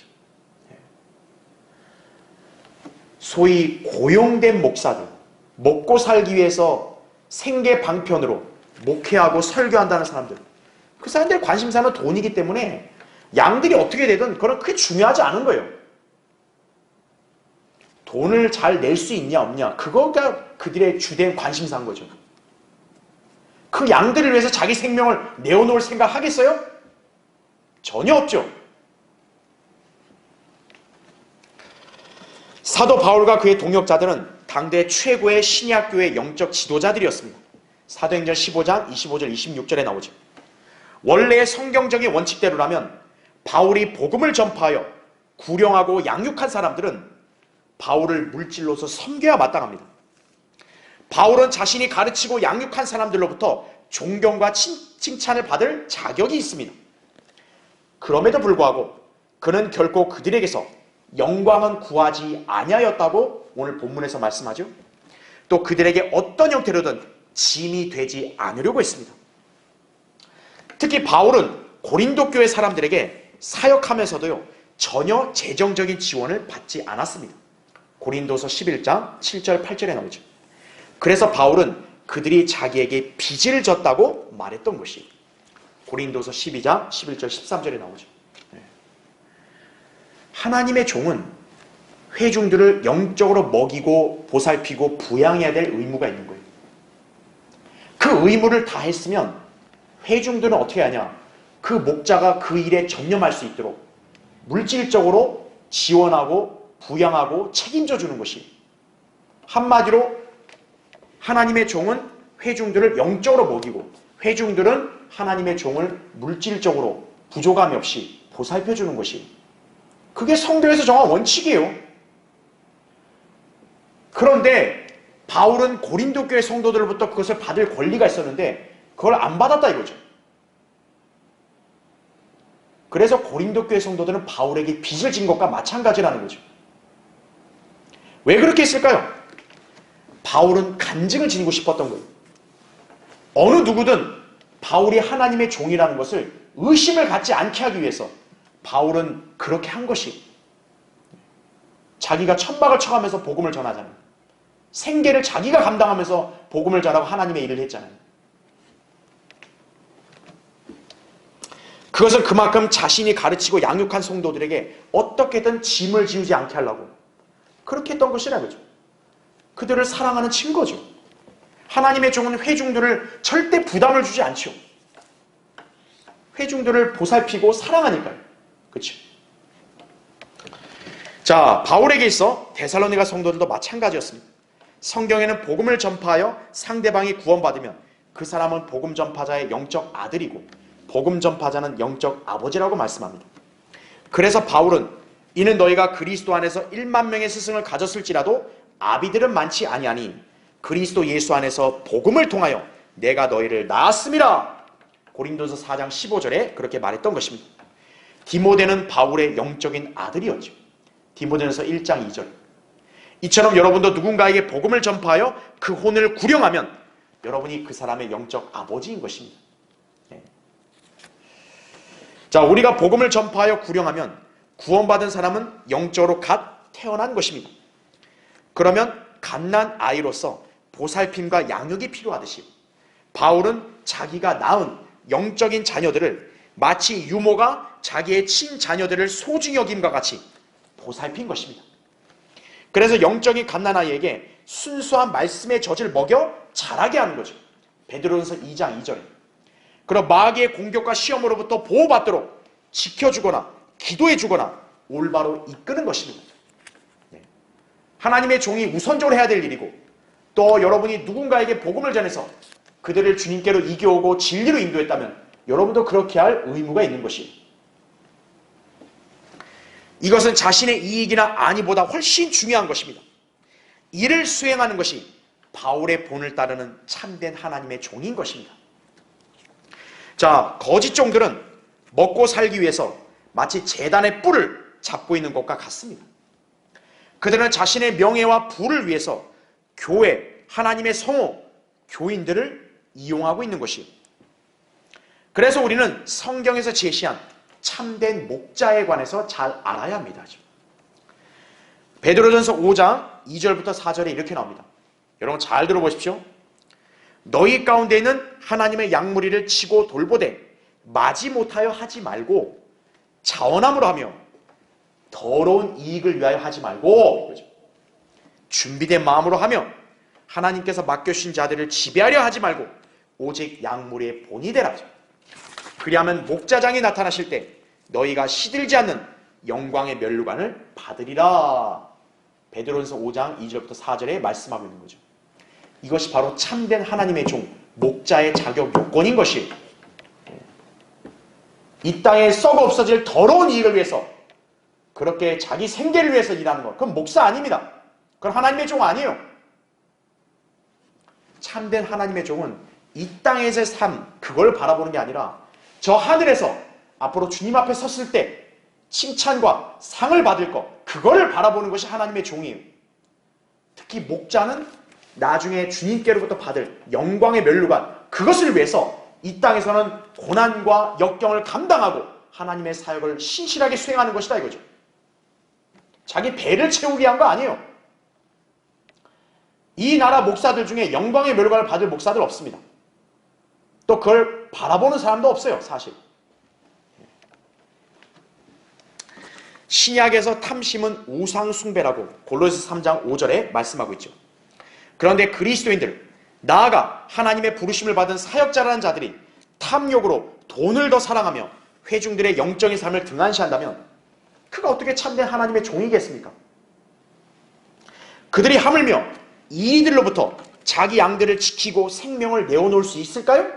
Speaker 1: 소위 고용된 목사들, 먹고 살기 위해서 생계 방편으로 목회하고 설교한다는 사람들, 그 사람들의 관심사는 돈이기 때문에 양들이 어떻게 되든 그건 크게 중요하지 않은 거예요. 돈을 잘 낼 수 있냐 없냐, 그거가 그들의 주된 관심사인 거죠. 그 양들을 위해서 자기 생명을 내어놓을 생각 하겠어요? 전혀 없죠. 사도 바울과 그의 동역자들은 당대 최고의 신약교회 영적 지도자들이었습니다. 사도행전 15장 25절 26절에 나오죠. 원래의 성경적인 원칙대로라면 바울이 복음을 전파하여 구령하고 양육한 사람들은 바울을 물질로서 섬겨야 마땅합니다. 바울은 자신이 가르치고 양육한 사람들로부터 존경과 칭찬을 받을 자격이 있습니다. 그럼에도 불구하고 그는 결코 그들에게서 영광은 구하지 아니하였다고 오늘 본문에서 말씀하죠. 또 그들에게 어떤 형태로든 짐이 되지 않으려고 했습니다. 특히 바울은 고린도 교회 사람들에게 사역하면서도요, 전혀 재정적인 지원을 받지 않았습니다. 고린도서 11장 7절 8절에 나오죠. 그래서 바울은 그들이 자기에게 빚을 졌다고 말했던 것이 고린도서 12장 11절 13절에 나오죠. 하나님의 종은 회중들을 영적으로 먹이고 보살피고 부양해야 될 의무가 있는 거예요. 그 의무를 다 했으면 회중들은 어떻게 하냐? 그 목자가 그 일에 전념할 수 있도록 물질적으로 지원하고 부양하고 책임져 주는 것이, 한마디로 하나님의 종은 회중들을 영적으로 먹이고 회중들은 하나님의 종을 물질적으로 부족함이 없이 보살펴 주는 것이, 그게 성경에서 정한 원칙이에요. 그런데 바울은 고린도 교회 성도들로부터 그것을 받을 권리가 있었는데 그걸 안 받았다 이거죠. 그래서 고린도 교회 성도들은 바울에게 빚을 진 것과 마찬가지라는 거죠. 왜 그렇게 했을까요? 바울은 간증을 지니고 싶었던 거예요. 어느 누구든 바울이 하나님의 종이라는 것을 의심을 갖지 않게 하기 위해서 바울은 그렇게 한 것이, 자기가 천박을 쳐가면서 복음을 전하잖아요. 생계를 자기가 감당하면서 복음을 전하고 하나님의 일을 했잖아요. 그것은 그만큼 자신이 가르치고 양육한 성도들에게 어떻게든 짐을 지우지 않게 하려고 그렇게 했던 것이라 그죠. 그들을 사랑하는 증거죠. 하나님의 종은 회중들을 절대 부담을 주지 않죠. 회중들을 보살피고 사랑하니까요. 그렇죠. 자, 바울에게 있어 데살로니가 성도들도 마찬가지였습니다. 성경에는 복음을 전파하여 상대방이 구원받으면 그 사람은 복음 전파자의 영적 아들이고 복음 전파자는 영적 아버지라고 말씀합니다. 그래서 바울은 이는 너희가 그리스도 안에서 1만 명의 스승을 가졌을지라도 아비들은 많지 아니하니 그리스도 예수 안에서 복음을 통하여 내가 너희를 낳았음이라. 고린도서 4장 15절에 그렇게 말했던 것입니다. 디모데는 바울의 영적인 아들이었죠. 디모데전서 1장 2절. 이처럼 여러분도 누군가에게 복음을 전파하여 그 혼을 구령하면 여러분이 그 사람의 영적 아버지인 것입니다. 네. 자, 우리가 복음을 전파하여 구령하면 구원받은 사람은 영적으로 갓 태어난 것입니다. 그러면 갓난 아이로서 보살핌과 양육이 필요하듯이 바울은 자기가 낳은 영적인 자녀들을 마치 유모가 자기의 친자녀들을 소중히 여김과 같이 보살핀 것입니다. 그래서 영적인 갓난아이에게 순수한 말씀의 젖을 먹여 자라게 하는 거죠. 베드로전서 2장 2절에. 그럼 마귀의 공격과 시험으로부터 보호받도록 지켜주거나 기도해주거나 올바로 이끄는 것입니다. 하나님의 종이 우선적으로 해야 될 일이고, 또 여러분이 누군가에게 복음을 전해서 그들을 주님께로 이겨오고 진리로 인도했다면 여러분도 그렇게 할 의무가 있는 것이에요. 이것은 자신의 이익이나 안위보다 훨씬 중요한 것입니다. 이를 수행하는 것이 바울의 본을 따르는 참된 하나님의 종인 것입니다. 자, 거짓 종들은 먹고 살기 위해서 마치 제단의 뿔을 잡고 있는 것과 같습니다. 그들은 자신의 명예와 부를 위해서 교회, 하나님의 성호, 교인들을 이용하고 있는 것이에요. 그래서 우리는 성경에서 제시한 참된 목자에 관해서 잘 알아야 합니다. 베드로전서 5장 2절부터 4절에 이렇게 나옵니다. 여러분 잘 들어보십시오. 너희 가운데 있는 하나님의 양무리를 치고 돌보되 마지못하여 하지 말고 자원함으로 하며 더러운 이익을 위하여 하지 말고 준비된 마음으로 하며 하나님께서 맡겨주신 자들을 지배하려 하지 말고 오직 양무리의 본이 되라. 그리하면 목자장이 나타나실 때 너희가 시들지 않는 영광의 면류관을 받으리라. 베드로전서 5장 2절부터 4절에 말씀하고 있는 거죠. 이것이 바로 참된 하나님의 종, 목자의 자격 요건인 것이에요. 이 땅에 썩어 없어질 더러운 이익을 위해서 그렇게 자기 생계를 위해서 일하는 것, 그건 목사 아닙니다. 그건 하나님의 종 아니에요. 참된 하나님의 종은 이 땅에서의 삶, 그걸 바라보는 게 아니라 저 하늘에서 앞으로 주님 앞에 섰을 때 칭찬과 상을 받을 것, 그거를 바라보는 것이 하나님의 종이에요. 특히 목자는 나중에 주님께로부터 받을 영광의 면류관, 그것을 위해서 이 땅에서는 고난과 역경을 감당하고 하나님의 사역을 신실하게 수행하는 것이다 이거죠. 자기 배를 채우기 위한 거 아니에요. 이 나라 목사들 중에 영광의 멸관을 받을 목사들 없습니다. 또 그걸 바라보는 사람도 없어요, 사실. 신약에서 탐심은 우상 숭배라고 골로새 3장 5절에 말씀하고 있죠. 그런데 그리스도인들, 나아가 하나님의 부르심을 받은 사역자라는 자들이 탐욕으로 돈을 더 사랑하며 회중들의 영적인 삶을 등한시한다면 그가 어떻게 참된 하나님의 종이겠습니까? 그들이 하물며 이들로부터 자기 양들을 지키고 생명을 내어놓을 수 있을까요?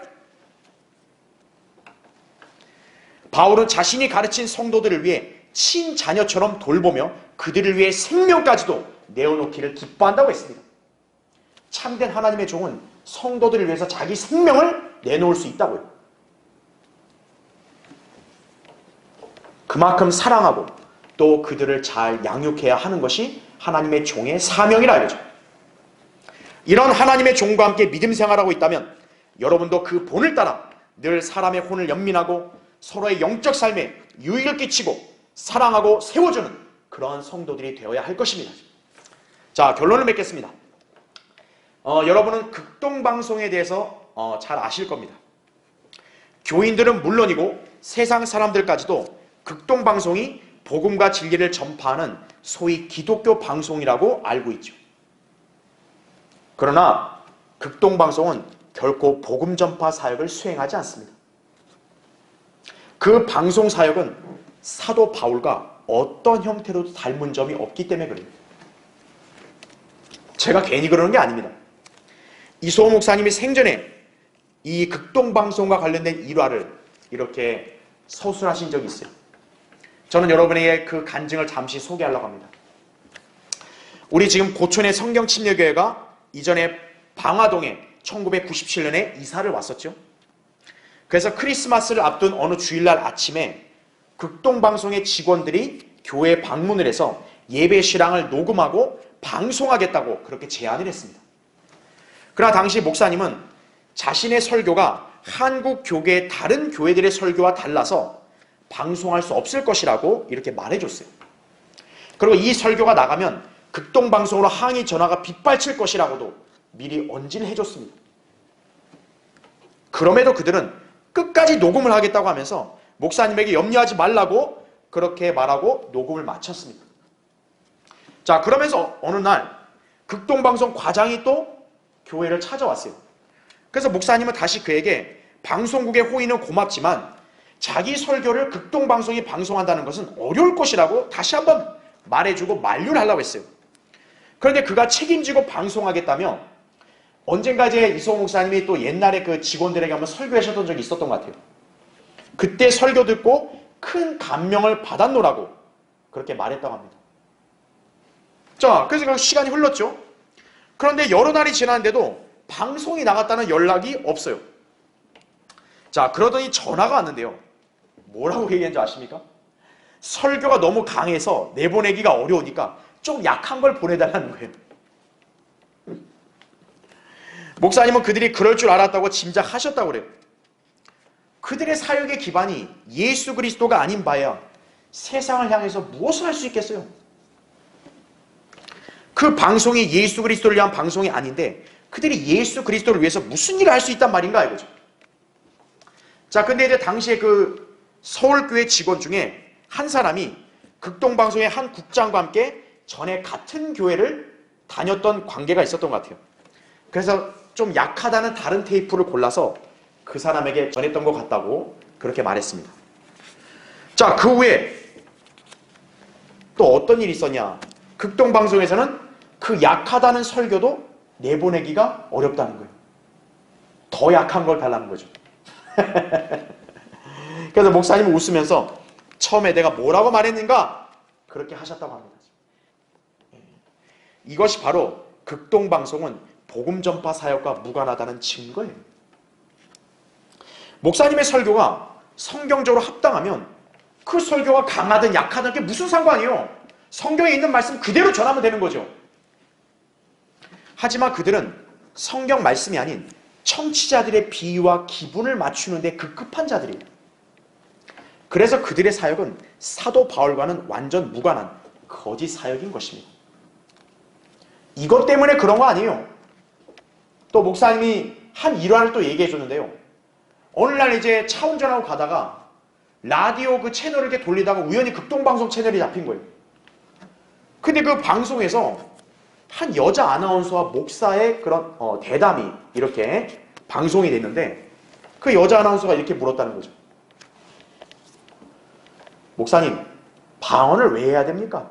Speaker 1: 바울은 자신이 가르친 성도들을 위해 친자녀처럼 돌보며 그들을 위해 생명까지도 내어놓기를 기뻐한다고 했습니다. 참된 하나님의 종은 성도들을 위해서 자기 생명을 내놓을 수 있다고요. 그만큼 사랑하고 또 그들을 잘 양육해야 하는 것이 하나님의 종의 사명이라 이거죠. 이런 하나님의 종과 함께 믿음 생활하고 있다면 여러분도 그 본을 따라 늘 사람의 혼을 연민하고 서로의 영적 삶에 유익을 끼치고 사랑하고 세워주는 그런 성도들이 되어야 할 것입니다. 자, 결론을 맺겠습니다. 여러분은 극동방송에 대해서 잘 아실 겁니다. 교인들은 물론이고 세상 사람들까지도 극동방송이 복음과 진리를 전파하는 소위 기독교 방송이라고 알고 있죠. 그러나 극동방송은 결코 복음 전파 사역을 수행하지 않습니다. 그 방송 사역은 사도 바울과 어떤 형태로도 닮은 점이 없기 때문에 그래요. 제가 괜히 그러는 게 아닙니다. 이소호 목사님이 생전에 이 극동방송과 관련된 일화를 이렇게 서술하신 적이 있어요. 저는 여러분에게 그 간증을 잠시 소개하려고 합니다. 우리 지금 고촌의 성경침례교회가 이전에 방화동에 1997년에 이사를 왔었죠. 그래서 크리스마스를 앞둔 어느 주일날 아침에 극동방송의 직원들이 교회에 방문을 해서 예배 실황을 녹음하고 방송하겠다고 그렇게 제안을 했습니다. 그러나 당시 목사님은 자신의 설교가 한국 교계의 다른 교회들의 설교와 달라서 방송할 수 없을 것이라고 이렇게 말해줬어요. 그리고 이 설교가 나가면 극동방송으로 항의 전화가 빗발칠 것이라고도 미리 언질을 해줬습니다. 그럼에도 그들은 끝까지 녹음을 하겠다고 하면서 목사님에게 염려하지 말라고 그렇게 말하고 녹음을 마쳤습니다. 자, 그러면서 어느 날 극동방송 과장이 또 교회를 찾아왔어요. 그래서 목사님은 다시 그에게 방송국의 호의는 고맙지만 자기 설교를 극동방송이 방송한다는 것은 어려울 것이라고 다시 한번 말해주고 만류를 하려고 했어요. 그런데 그가 책임지고 방송하겠다며 언젠가 이제 이소호 목사님이 또 옛날에 그 직원들에게 한번 설교하셨던 적이 있었던 것 같아요. 그때 설교 듣고 큰 감명을 받았노라고 그렇게 말했다고 합니다. 자, 그래서 시간이 흘렀죠. 그런데 여러 날이 지났는데도 방송이 나갔다는 연락이 없어요. 자, 그러더니 전화가 왔는데요. 뭐라고 얘기했는지 아십니까? 설교가 너무 강해서 내보내기가 어려우니까 좀 약한 걸 보내달라는 거예요. 목사님은 그들이 그럴 줄 알았다고 짐작하셨다고 그래요. 그들의 사역의 기반이 예수 그리스도가 아닌 바야 세상을 향해서 무엇을 할 수 있겠어요? 그 방송이 예수 그리스도를 위한 방송이 아닌데 그들이 예수 그리스도를 위해서 무슨 일을 할 수 있단 말인가 이거죠. 자, 근데 이제 당시에 그 서울교회 직원 중에 한 사람이 극동방송의 한 국장과 함께 전에 같은 교회를 다녔던 관계가 있었던 것 같아요. 그래서 좀 약하다는 다른 테이프를 골라서 그 사람에게 전했던 것 같다고 그렇게 말했습니다. 자, 그 후에 또 어떤 일이 있었냐. 극동방송에서는 그 약하다는 설교도 내보내기가 어렵다는 거예요. 더 약한 걸 달라는 거죠. 그래서 목사님은 웃으면서 처음에 내가 뭐라고 말했는가 그렇게 하셨다고 합니다. 이것이 바로 극동방송은 복음 전파 사역과 무관하다는 증거예요. 목사님의 설교가 성경적으로 합당하면 그 설교가 강하든 약하든 게 무슨 상관이에요. 성경에 있는 말씀 그대로 전하면 되는 거죠. 하지만 그들은 성경 말씀이 아닌 청취자들의 비위와 기분을 맞추는 데 급급한 자들이에요. 그래서 그들의 사역은 사도 바울과는 완전 무관한 거짓 사역인 것입니다. 이것 때문에 그런 거 아니에요. 또 목사님이 한 일화를 또 얘기해 줬는데요. 어느 날 이제 차 운전하고 가다가 라디오 그 채널을 이렇게 돌리다가 우연히 극동방송 채널이 잡힌 거예요. 근데 그 방송에서 한 여자 아나운서와 목사의 그런 대담이 이렇게 방송이 됐는데 그 여자 아나운서가 이렇게 물었다는 거죠. 목사님, 방언을 왜 해야 됩니까?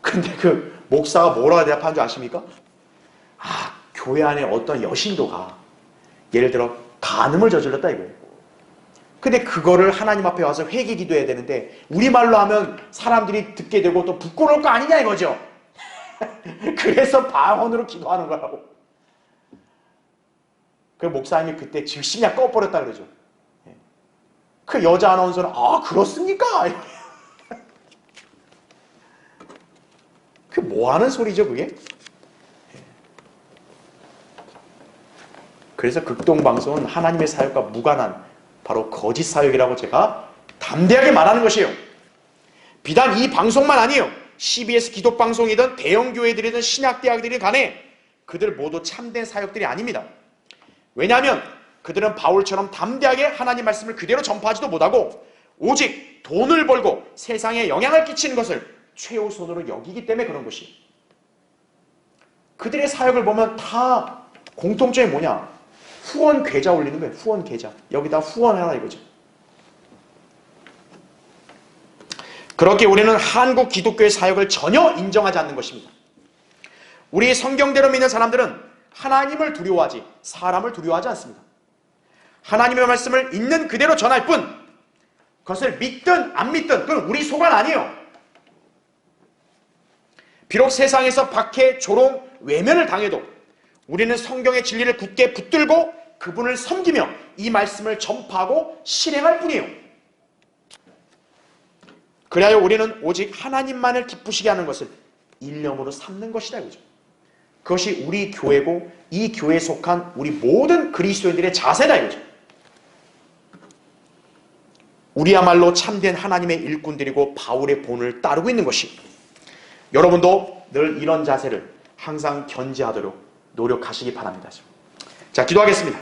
Speaker 1: 근데 그 목사가 뭐라고 대답한 줄 아십니까? 교회 안에 어떤 여신도가 예를 들어 간음을 저질렀다 이거예요. 근데 그거를 하나님 앞에 와서 회개 기도해야 되는데 우리말로 하면 사람들이 듣게 되고 또 부끄러울 거 아니냐 이거죠. 그래서 방언으로 기도하는 거라고. 그 목사님이 그때 즉시 그냥 꺼버렸다 그러죠. 그 여자 아나운서는 그렇습니까? 그게 뭐 하는 소리죠 그게? 그래서 극동방송은 하나님의 사역과 무관한 바로 거짓 사역이라고 제가 담대하게 말하는 것이에요. 비단 이 방송만 아니에요. CBS 기독방송이든 대형교회들이든 신학대학들이든 간에 그들 모두 참된 사역들이 아닙니다. 왜냐하면 그들은 바울처럼 담대하게 하나님 말씀을 그대로 전파하지도 못하고 오직 돈을 벌고 세상에 영향을 끼치는 것을 최우선으로 여기기 때문에 그런 것이. 그들의 사역을 보면 다 공통점이 뭐냐? 후원 계좌 올리는 거예요. 후원 계좌. 여기다 후원하라 이거죠. 그렇게 우리는 한국 기독교의 사역을 전혀 인정하지 않는 것입니다. 우리 성경대로 믿는 사람들은 하나님을 두려워하지 사람을 두려워하지 않습니다. 하나님의 말씀을 있는 그대로 전할 뿐 그것을 믿든 안 믿든 그건 우리 소관 아니에요. 비록 세상에서 박해, 조롱, 외면을 당해도 우리는 성경의 진리를 굳게 붙들고 그분을 섬기며 이 말씀을 전파하고 실행할 뿐이에요. 그리하여 우리는 오직 하나님만을 기쁘시게 하는 것을 일념으로 삼는 것이다 이거죠. 그것이 우리 교회고 이 교회에 속한 우리 모든 그리스도인들의 자세다 이거죠. 우리야말로 참된 하나님의 일꾼들이고 바울의 본을 따르고 있는 것이. 여러분도 늘 이런 자세를 항상 견지하도록 노력하시기 바랍니다. 자, 기도하겠습니다.